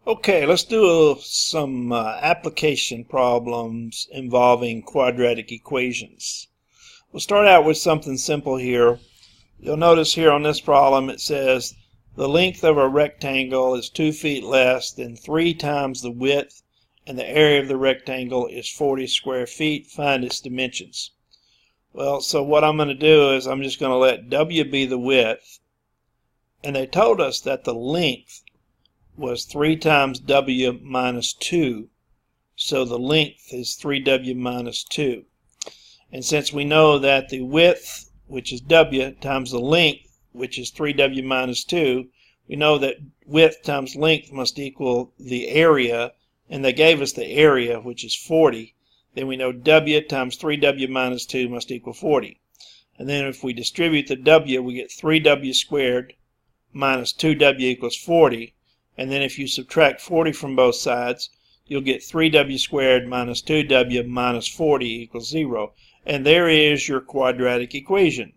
Okay, let's do some application problems involving quadratic equations. We'll start out with something simple here. You'll notice here on this problem it says the length of a rectangle is 2 feet less than 3 times the width, and the area of the rectangle is 40 square feet. Find its dimensions. Well, so what I'm going to do is I'm just going to let W be the width, and they told us that the length was 3 times W minus 2, so the length is 3W minus 2. And since we know that the width, which is W, times the length, which is 3W minus 2, we know that width times length must equal the area, and they gave us the area, which is 40. Then we know W times 3W minus 2 must equal 40. And then if we distribute the W, we get 3W squared minus 2W equals 40. And then if you subtract 40 from both sides, you'll get 3W squared minus 2W minus 40 equals 0. And there is your quadratic equation.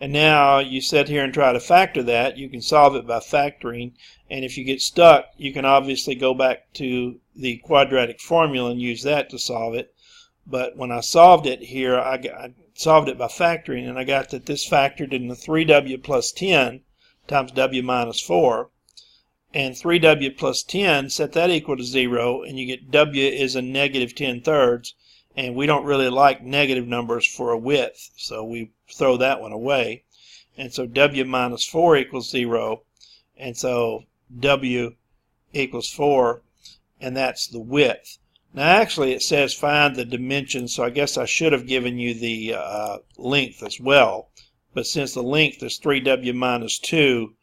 And now you sit here and try to factor that. You can solve it by factoring. And if you get stuck, you can obviously go back to the quadratic formula and use that to solve it. But when I solved it here, I solved it by factoring, and I got that this factored in the 3W plus 10 times W minus 4. And 3W plus 10, set that equal to 0, and you get W is a negative 10/3, and we don't really like negative numbers for a width, so we throw that one away. And so W minus 4 equals 0, and so W equals 4, and that's the width. Now actually it says find the dimensions, so I guess I should have given you the length as well. But since the length is 3W minus 2,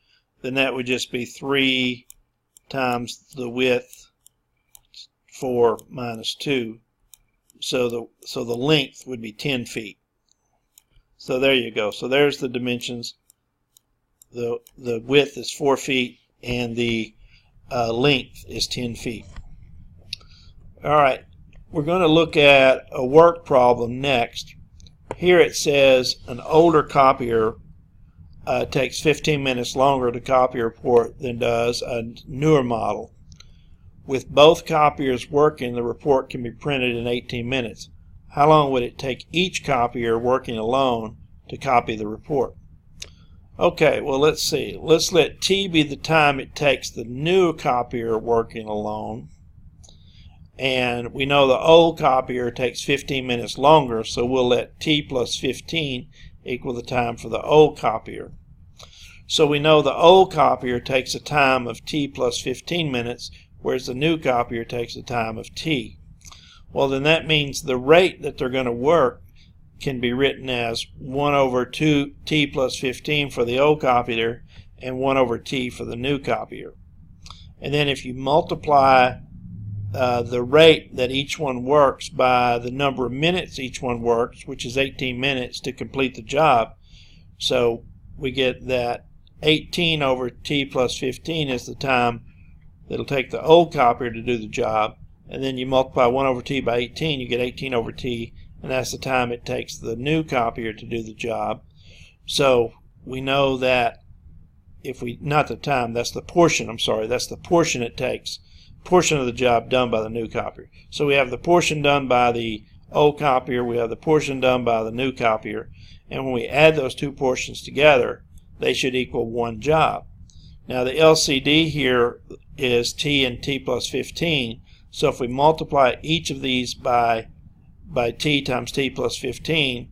then that would just be 3 times the width, 4 minus 2. So the length would be 10 feet. So there you go. So there's the dimensions. The width is 4 feet and the length is 10 feet. All right, we're going to look at a work problem next. Here it says an older copier takes 15 minutes longer to copy a report than does a newer model. With both copiers working, the report can be printed in 18 minutes. How long would it take each copier working alone to copy the report? Okay, well let's see. Let's let T be the time it takes the new copier working alone. And we know the old copier takes 15 minutes longer, so we'll let T plus 15 equal the time for the old copier. So we know the old copier takes a time of T plus 15 minutes, whereas the new copier takes a time of T. Well, then that means the rate that they're going to work can be written as 1 over 2 T plus 15 for the old copier and 1 over T for the new copier. And then if you multiply the rate that each one works by the number of minutes each one works, which is 18 minutes to complete the job, so we get that 18 over T plus 15 is the time that'll take the old copier to do the job, and then you multiply 1 over T by 18, you get 18 over T, and that's the time it takes the new copier to do the job. So we know that if we, not the time, that's the portion, I'm sorry, that's the portion it takes, portion of the job done by the new copier. So we have the portion done by the old copier, we have the portion done by the new copier, and when we add those two portions together, they should equal one job. Now the LCD here is T and T plus 15, so if we multiply each of these by T times T plus 15,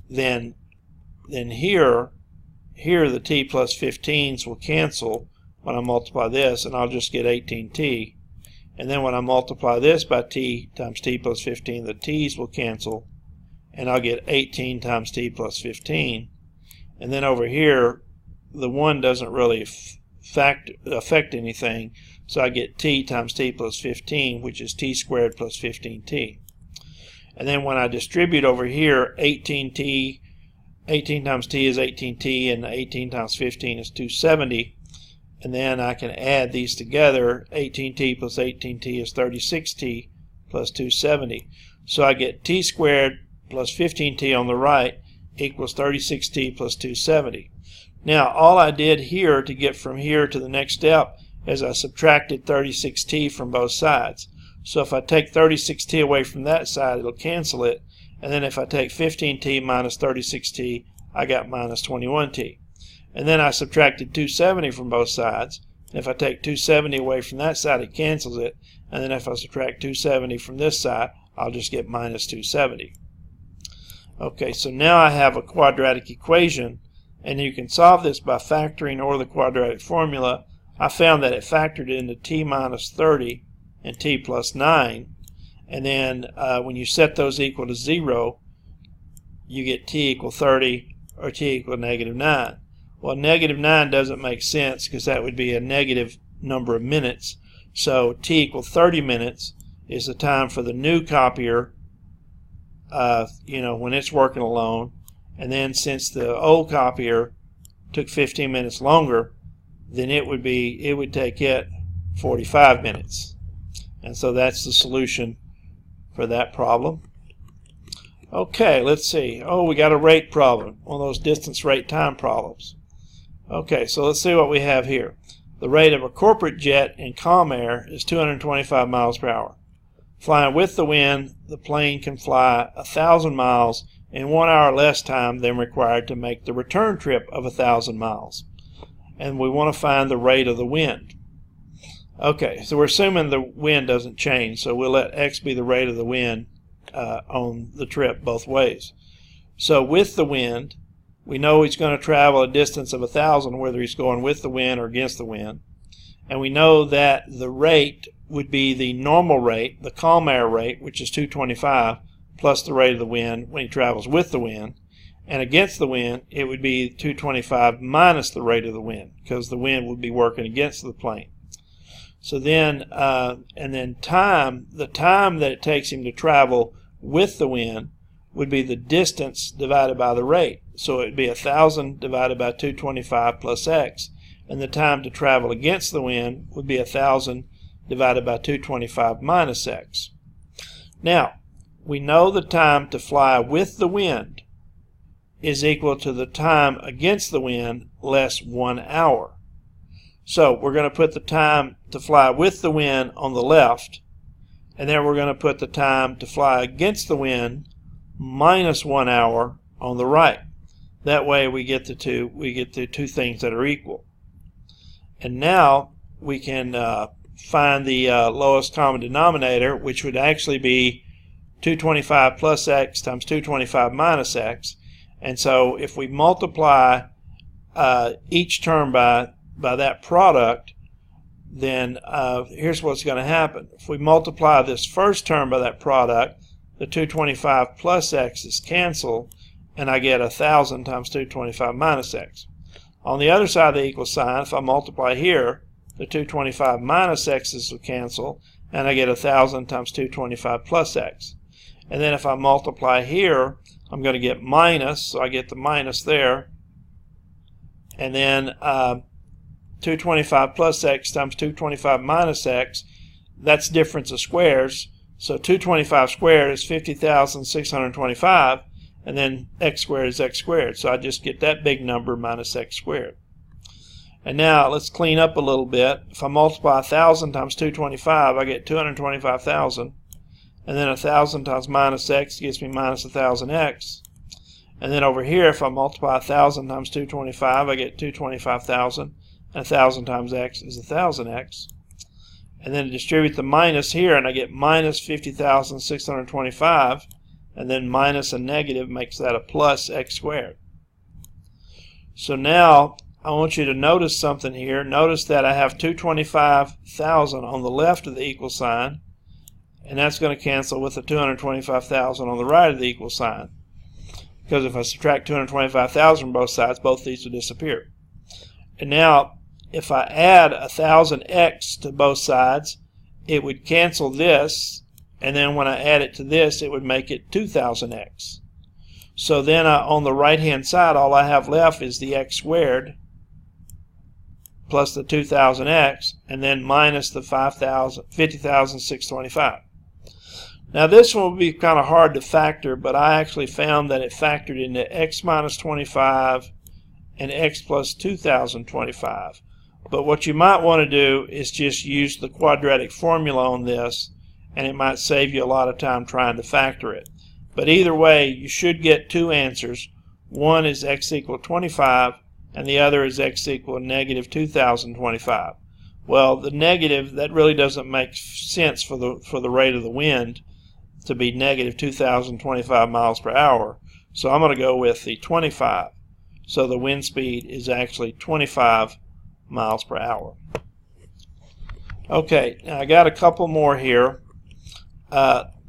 then here the T plus 15s will cancel when I multiply this, and I'll just get 18T. And then when I multiply this by T times T plus 15, the T's will cancel, and I'll get 18 times T plus 15. And then over here, the 1 doesn't really affect anything, so I get T times T plus 15, which is T squared plus 15T. And then when I distribute over here, 18T, 18 times T is 18T, and 18 times 15 is 270. And then I can add these together. 18T plus 18T is 36T plus 270. So I get T squared plus 15T on the right equals 36T plus 270. Now all I did here to get from here to the next step is I subtracted 36t from both sides. So if I take 36t away from that side, it'll cancel it. And then if I take 15t minus 36t, I got minus 21t. And then I subtracted 270 from both sides. And if I take 270 away from that side, it cancels it. And then if I subtract 270 from this side, I'll just get minus 270. Okay, so now I have a quadratic equation, and you can solve this by factoring or the quadratic formula. I found that it factored into t minus 30 and t plus 9, and then when you set those equal to 0, you get t equal 30 or t equal negative 9. Well, negative 9 doesn't make sense because that would be a negative number of minutes. So t equal 30 minutes is the time for the new copier, when it's working alone. And then since the old copier took 15 minutes longer, then it would take it 45 minutes. And so that's the solution for that problem. Okay, let's see. Oh, we got a rate problem, one of those distance, rate, time problems. Okay, so let's see what we have here. The rate of a corporate jet in calm air is 225 miles per hour. Flying with the wind, the plane can fly 1,000 miles in 1 hour less time than required to make the return trip of 1,000 miles. And we want to find the rate of the wind. Okay, so we're assuming the wind doesn't change, so we'll let x be the rate of the wind on the trip both ways. So with the wind, we know he's going to travel a distance of 1,000 whether he's going with the wind or against the wind. And we know that the rate would be the normal rate, the calm air rate, which is 225, plus the rate of the wind when he travels with the wind. And against the wind, it would be 225 minus the rate of the wind, because the wind would be working against the plane. So then, and then time, the time that it takes him to travel with the wind would be the distance divided by the rate. So it would be 1,000 divided by 225 plus x. And the time to travel against the wind would be 1,000 divided by 225 minus x. Now, we know the time to fly with the wind is equal to the time against the wind less 1 hour. So we're going to put the time to fly with the wind on the left, and then we're going to put the time to fly against the wind minus 1 hour on the right. That way we get the two things that are equal. And now we can find the lowest common denominator, which would actually be 225 plus x times 225 minus x. And so if we multiply each term by that product, then here's what's going to happen. If we multiply this first term by that product, the 225 plus x is canceled, and I get 1,000 times 225 minus x. On the other side of the equal sign, if I multiply here, the 225 minus x's will cancel, and I get 1,000 times 225 plus x. And then if I multiply here, I'm going to get minus, so I get the minus there. And then 225 plus x times 225 minus x, that's difference of squares. So 225 squared is 50,625, and then x squared is x squared. So I just get that big number minus x squared. And now let's clean up a little bit. If I multiply 1,000 times 225, I get 225,000. And then 1,000 times minus x gives me minus 1,000x. And then over here, if I multiply 1,000 times 225, I get 225,000. And 1,000 times x is 1,000x. And then distribute the minus here, and I get minus 50,625. And then minus a negative makes that a plus x squared. So now I want you to notice something here. Notice that I have 225,000 on the left of the equal sign, and that's going to cancel with the 225,000 on the right of the equal sign. Because if I subtract 225,000 from both sides, both these will disappear. And now, if I add 1,000x to both sides, it would cancel this, and then when I add it to this, it would make it 2,000x. So then on the right-hand side, all I have left is the x squared plus the 2,000x, and then minus the 50,625. Now this one will be kind of hard to factor, but I actually found that it factored into x minus 25 and x plus 2,025. But what you might want to do is just use the quadratic formula on this, and it might save you a lot of time trying to factor it. But either way, you should get two answers. One is x equal 25, and the other is x equal negative 2025. Well, the negative, that really doesn't make sense for the rate of the wind to be negative 2025 miles per hour. So I'm going to go with the 25. So the wind speed is actually 25 miles per hour. Okay, now I got a couple more here.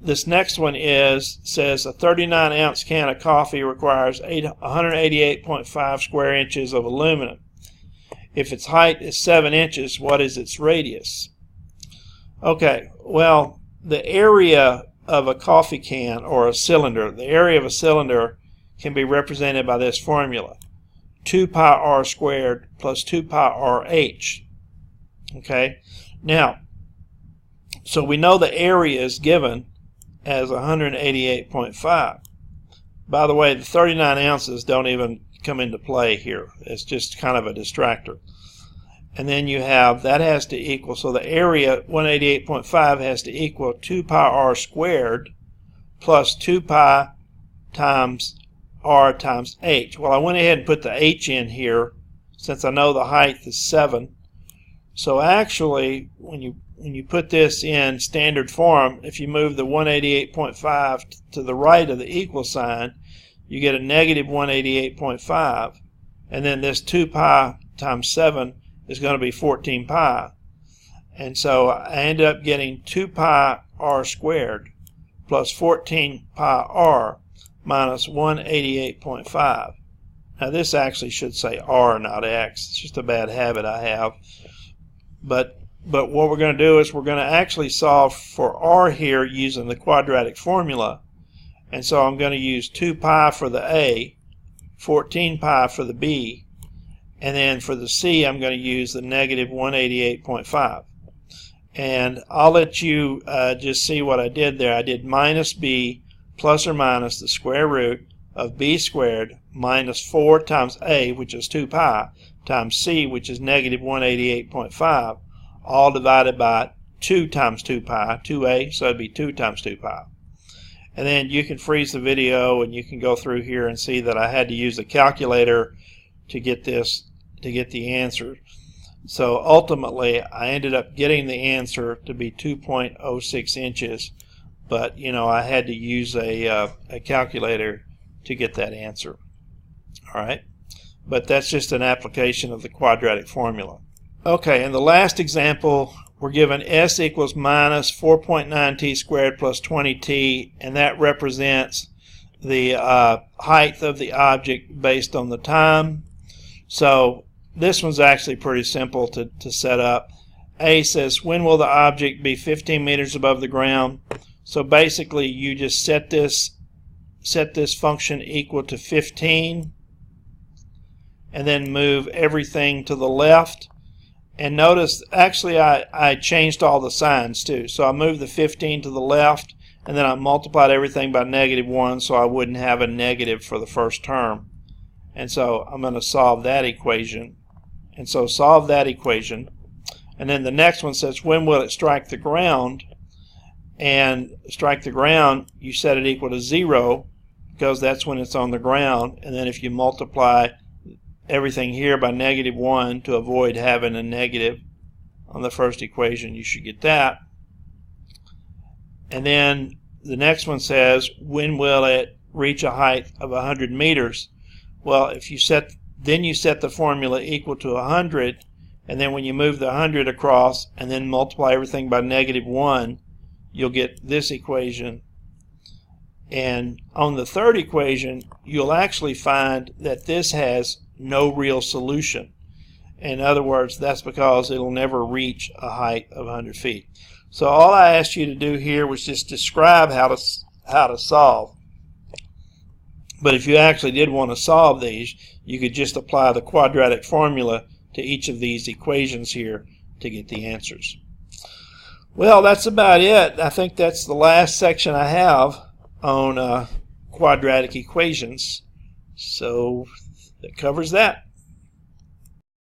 This next one says a 39-ounce can of coffee requires 188.5 square inches of aluminum. If its height is 7 inches, what is its radius? Okay, well, the area of a coffee can or a cylinder, the area of a cylinder can be represented by this formula: 2 pi r squared plus 2 pi r h. Okay, now, so we know the area is given as 188.5. By the way, the 39 ounces don't even come into play here. It's just kind of a distractor. And then you have, that has to equal, so the area 188.5 has to equal 2 pi r squared plus 2 pi times r times h. Well, I went ahead and put the h in here since I know the height is 7. So actually, when you put this in standard form, if you move the 188.5 to the right of the equal sign, you get a negative 188.5, and then this 2 pi times 7 is going to be 14 pi. And so I ended up getting 2 pi r squared plus 14 pi r minus 188.5. Now this actually should say r, not x. It's just a bad habit I have. But what we're going to do is we're going to actually solve for r here using the quadratic formula. And so I'm going to use 2 pi for the a, 14 pi for the b, and then for the c I'm going to use the negative 188.5. And I'll let you just see what I did there. I did minus b plus or minus the square root of b squared minus 4 times a, which is 2 pi, times c, which is negative 188.5, all divided by 2 times 2 pi, 2a, so it'd be 2 times 2 pi. And then you can freeze the video and you can go through here and see that I had to use a calculator to get this, to get the answer. So ultimately I ended up getting the answer to be 2.06 inches, but you know, I had to use a calculator to get that answer. Alright, but that's just an application of the quadratic formula. Okay, in the last example we're given s equals minus 4.9t squared plus 20t, and that represents the height of the object based on the time. So this one's actually pretty simple to set up. A says, when will the object be 15 meters above the ground? So basically you just set this function equal to 15 and then move everything to the left. And notice, actually I changed all the signs too. So I moved the 15 to the left, and then I multiplied everything by negative 1 so I wouldn't have a negative for the first term. And so I'm going to solve that equation. And so solve that equation. And then the next one says, when will it strike the ground? And strike the ground, you set it equal to 0 because that's when it's on the ground. And then if you multiply everything here by negative 1 to avoid having a negative on the first equation, you should get that. And then the next one says, when will it reach a height of 100 meters? Well, if you set the formula equal to 100, and then when you move the 100 across and then multiply everything by negative 1, you'll get this equation. And on the third equation, you'll actually find that this has no real solution. In other words, that's because it'll never reach a height of 100 feet. So all I asked you to do here was just describe how to solve. But if you actually did want to solve these, you could just apply the quadratic formula to each of these equations here to get the answers. Well, that's about it. I think that's the last section I have on quadratic equations. So that covers that.